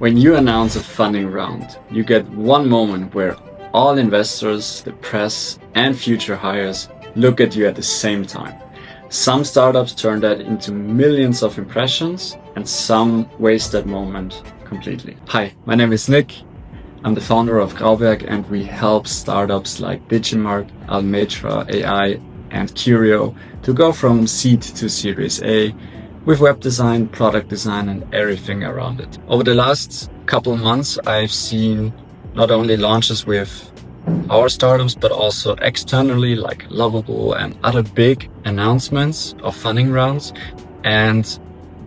When you announce a funding round, you get one moment where all investors, the press, and future hires look at you at the same time. Some startups turn that into millions of impressions, and some waste that moment completely. Hi, my name is Nick. I'm the founder of Grauberg, and we help startups like Digimark, Almetra AI, and Curio to go from seed to Series A with web design, product design, and everything around it. Over the last couple of months, I've seen not only launches with our startups, but also externally like Lovable and other big announcements of funding rounds. And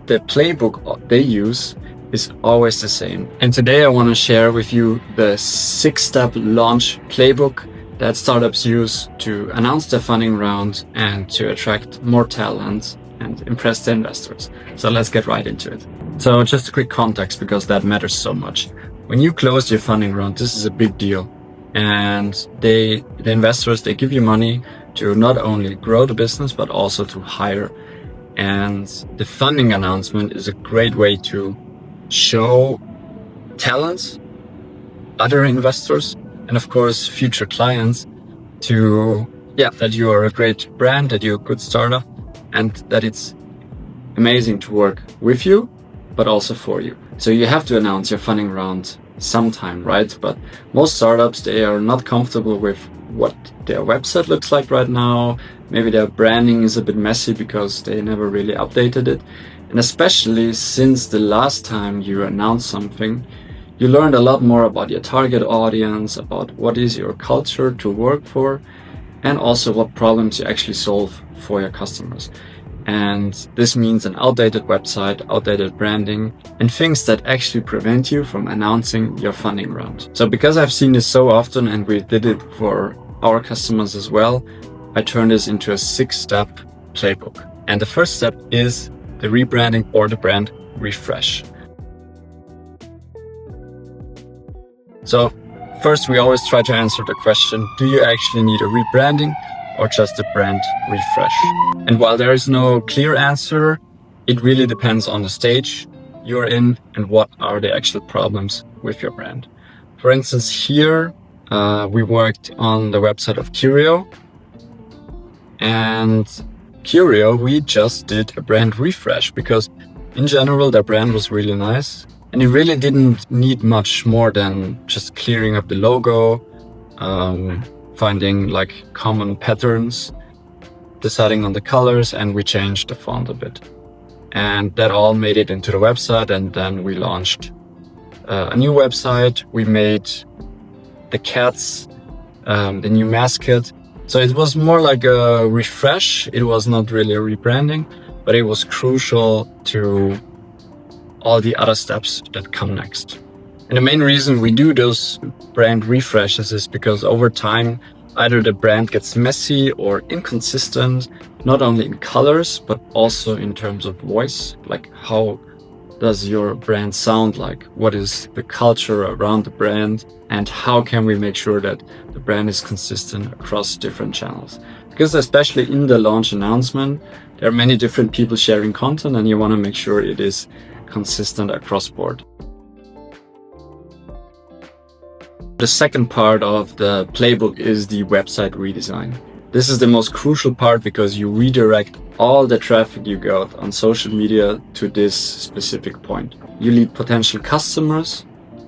the playbook they use is always the same. And today I want to share with you the 6-step launch playbook that startups use to announce their funding round and to attract more talent and impress the investors. So let's get right into it. So just a quick context, because that matters so much. When you close your funding round, this is a big deal. And the investors, they give you money to not only grow the business, but also to hire. And the funding announcement is a great way to show talents, other investors, and of course, future clients that you are a great brand, that you're a good startup, and that it's amazing to work with you, but also for you. So you have to announce your funding round sometime, right? But most startups, they are not comfortable with what their website looks like right now. Maybe their branding is a bit messy because they never really updated it. And especially since the last time you announced something, you learned a lot more about your target audience, about what is your culture to work for, and also what problems you actually solve for your customers. And this means an outdated website, outdated branding, and things that actually prevent you from announcing your funding round. So because I've seen this so often, and we did it for our customers as well, I turned this into a 6-step playbook. And the first step is the rebranding or the brand refresh. So first, we always try to answer the question, do you actually need a rebranding or just a brand refresh? And while there is no clear answer, it really depends on the stage you're in and what are the actual problems with your brand. For instance, here we worked on the website of Curio, and Curio, we just did a brand refresh because in general, their brand was really nice. And it really didn't need much more than just clearing up the logo, finding like common patterns, deciding on the colors, and we changed the font a bit. And that all made it into the website, and then we launched a new website. We made the cats, the new mascot. So it was more like a refresh. It was not really a rebranding, but it was crucial to all the other steps that come next. And the main reason we do those brand refreshes is because over time, either the brand gets messy or inconsistent, not only in colors, but also in terms of voice. Like, how does your brand sound like? What is the culture around the brand? And how can we make sure that the brand is consistent across different channels? Because especially in the launch announcement, there are many different people sharing content, and you want to make sure it is consistent across board. The second part of the playbook is the website redesign. This is the most crucial part because you redirect all the traffic you got on social media to this specific point. You lead potential customers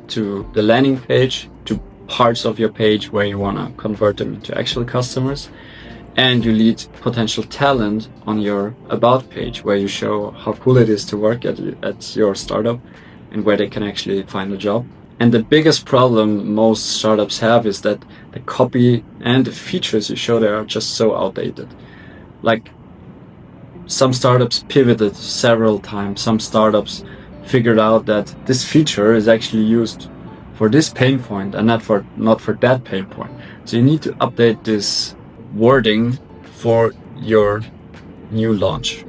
to the landing page, to parts of your page where you want to convert them into actual customers. And you lead potential talent on your about page where you show how cool it is to work at your startup and where they can actually find a job. And the biggest problem most startups have is that the copy and the features you show there are just so outdated. Like, some startups pivoted several times. Some startups figured out that this feature is actually used for this pain point and not for that pain point. So you need to update this wording for your new launch.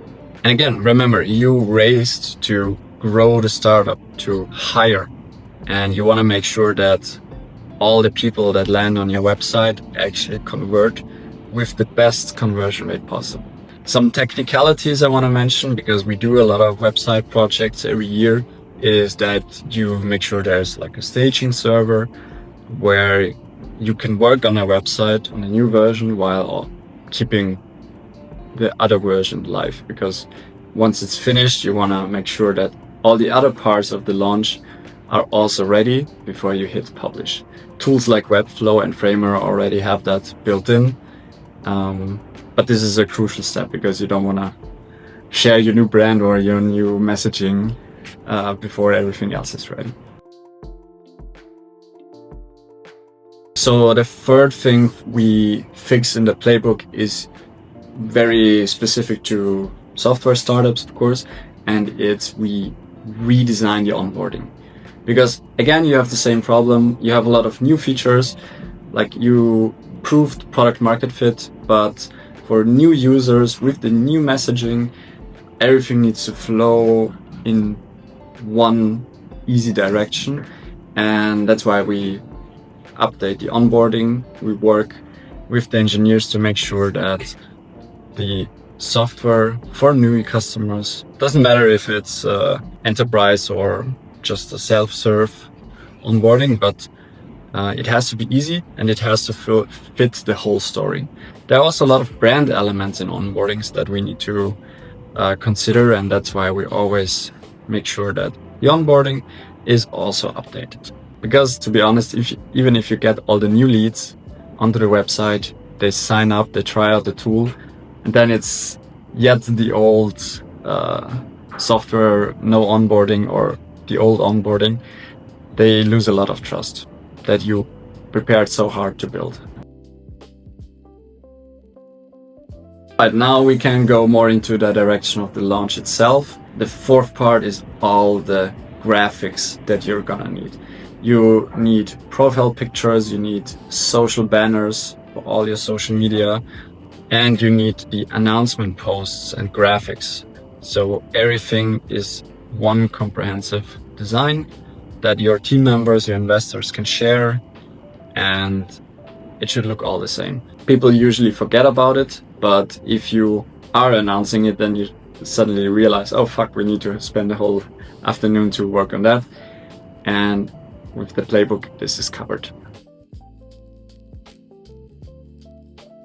And again, remember, you raised to grow the startup, to hire, and you want to make sure that all the people that land on your website actually convert with the best conversion rate possible. Some technicalities I want to mention, because we do a lot of website projects every year. is that you make sure there's like a staging server where you can work on a website on a new version while keeping the other version live, because once it's finished, you want to make sure that all the other parts of the launch are also ready before you hit publish. Tools like Webflow and Framer already have that built in, but this is a crucial step because you don't want to share your new brand or your new messaging before everything else is ready. So the third thing we fix in the playbook is very specific to software startups, of course, and it's we redesign the onboarding. Because again, you have the same problem. You have a lot of new features, like you proved product market fit, but for new users with the new messaging, everything needs to flow in one easy direction. And that's why we update the onboarding. We work with the engineers to make sure that the software for new customers, doesn't matter if it's enterprise or just a self-serve onboarding, but it has to be easy and it has to fit the whole story. There are also a lot of brand elements in onboardings that we need to consider, and that's why we always make sure that the onboarding is also updated. Because to be honest, even if you get all the new leads onto the website, they sign up, they try out the tool, and then it's yet the old software, no onboarding, or the old onboarding, they lose a lot of trust that you prepared so hard to build. Right, now we can go more into the direction of the launch itself. The fourth part is all the graphics that you're gonna need. You need profile pictures, you need social banners for all your social media, and you need the announcement posts and graphics. So everything is one comprehensive design that your team members, your investors can share, and it should look all the same. People usually forget about it, but if you are announcing it, then you suddenly realize, oh fuck, we need to spend the whole afternoon to work on that. And with the playbook, this is covered.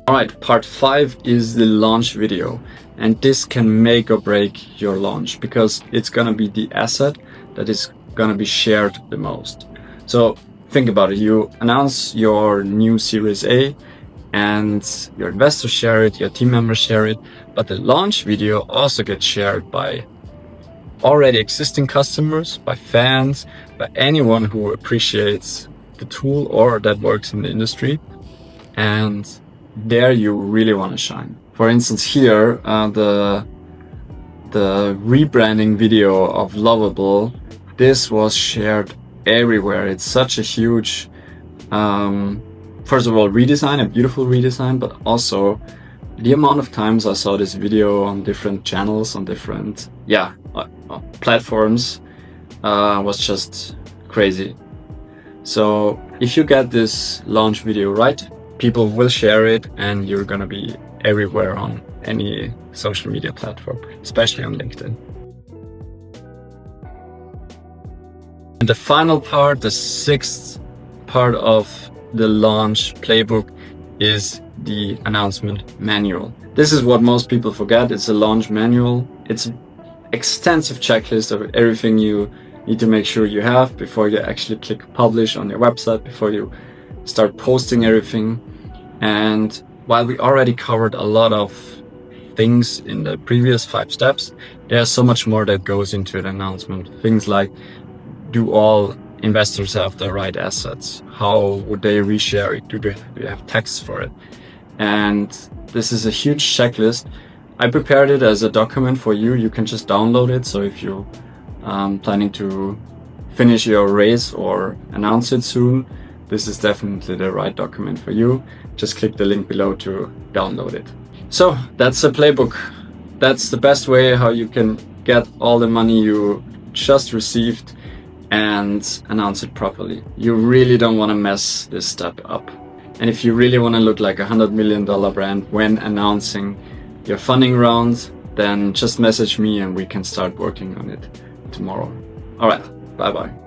All right, part 5 is the launch video. And this can make or break your launch because it's gonna be the asset that is gonna be shared the most. So think about it, you announce your new Series A and your investors share it, your team members share it, but the launch video also gets shared by already existing customers, by fans, by anyone who appreciates the tool or that works in the industry. And there you really want to shine. For instance, here, the rebranding video of Lovable, this was shared everywhere. It's such a huge, first of all, redesign, a beautiful redesign, but also the amount of times I saw this video on different channels, on different, platforms, was just crazy. So if you get this launch video right, people will share it and you're gonna be everywhere on any social media platform, especially on LinkedIn. And the final part, the 6th part of the launch playbook, is the announcement manual. This is what most people forget. It's a launch manual. It's an extensive checklist of everything you need to make sure you have before you actually click publish on your website, before you start posting everything. And while we already covered a lot of things in the previous 5 steps, there's so much more that goes into the announcement. Things like, do all investors have the right assets? How would they reshare it? Do they have text for it? And this is a huge checklist. I prepared it as a document for you. You can just download it. So if you're planning to finish your raise or announce it soon, this is definitely the right document for you. Just click the link below to download it. So that's a playbook. That's the best way how you can get all the money you just received and announce it properly. You really don't want to mess this step up. And if you really want to look like $100 million brand when announcing your funding round, then just message me and we can start working on it tomorrow. All right, bye bye.